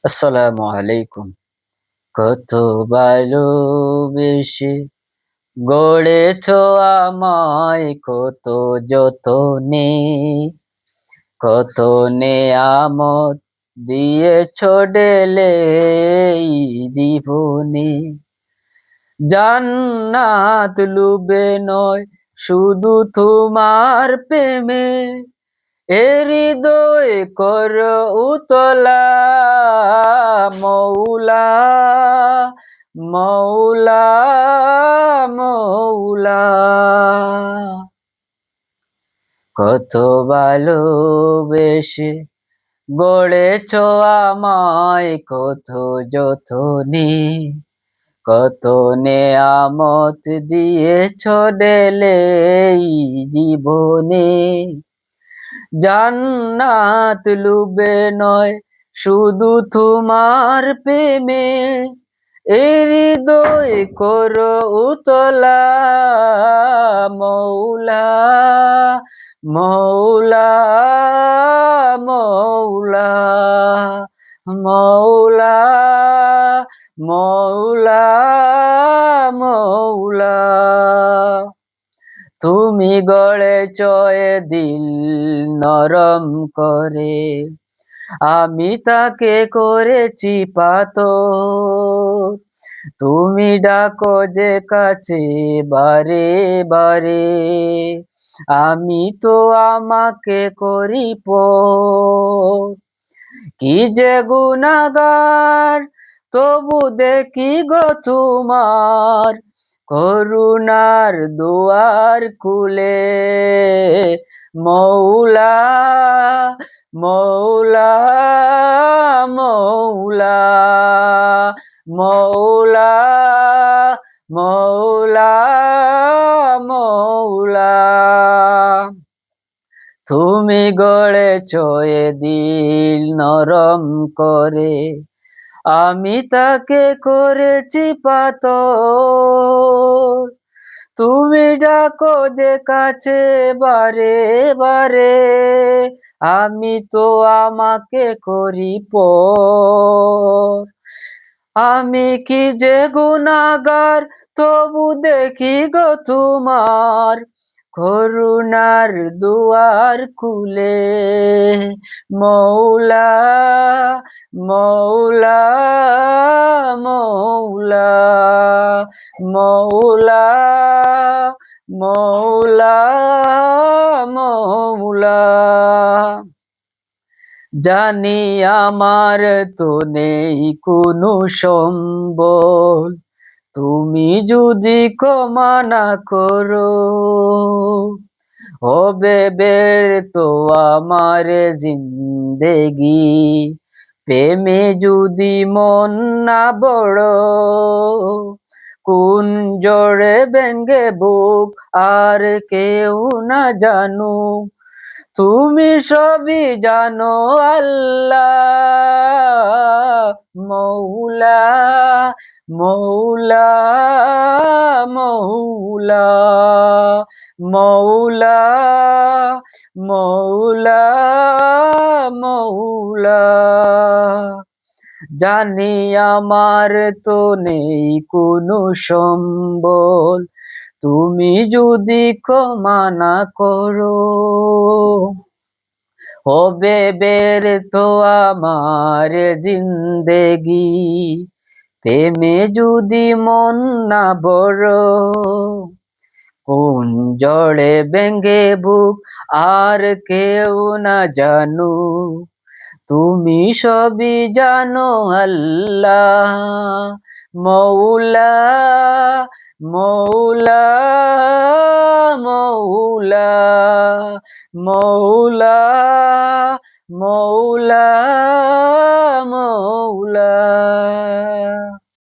আসসালামু আলাইকুম। কত ভালোবেসে গড়েছ আমায় কত যতনে, কত নেয়ামত দিয়েছ ঢেলে এই জীবনে। জান্নাত লুবে নয় শুধু তোমার প্রেমে, এ হৃদয় কর উতলা মৌলা, মৌলা, মৌলা। কত ভালোবেসে গড়েছ আমায় কত যতনে, কত নেয়ামত দিয়েছ ঢেলে এই জীবনে। জান্নাত লুবে নয় শুধু তোমার প্রেমে, এই হৃদয় করো উতলা মৌলা, মৌলা, মৌলা, মৌলা, মৌলা, মৌলা। তুমি গড়েছ এ দিল নরম করে, আমি তাকে করেছি পাথর। তুমি ডাকো যে কাছে বারে বারে, আমি তো আমাকে করি পর। কি যে গুনাহগার তবু দেখি গো তোমার করুণার দুয়ার খুলে, মৌলা, মৌলা, মৌলা, মৌলা, মৌলা, মৌলা। তুমি গড়েছ এ দিল নরম করে, আমি তাকে করেছি পাথর। তুমি ডাকো যে কাছে বারে বারে, আমি তো আমাকে করি পর। আমি কি যে গুনাহগার তবু দেখি গো তোমার করুণার দুয়ার খুলে, মৌলা, মৌলা, মৌলা, মৌলা, মৌলা, মৌলা। জানি আমার তো নেই কোনো সম্বল, তুমি যদি ক্ষমা না করো, হবে ব্যর্থ আমার জিন্দেগি, প্রেমে যদি মন না বড়, কোন জোরে ভেঙ্গে বুক আর কেউ না জানুক, তুমি সবই জানো আল্লাহ, মৌলা, মৌলা, মৌলা, মৌলা, মৌলা, মৌলা। জানি আমার তো নেই কোনো সম্বল, তুমি যদি ক্ষমা না করো, হবে ব্যর্থ আমার জিন্দেগি, প্রেমে যদি মন না বড়, কোন জড়ে ভেঙ্গে বুক আর কেউ না জানু, তুমি সবই জানো আল্লাহ, মৌলা, মৌলা, মৌলা, মৌলা, মৌলা, মৌলা।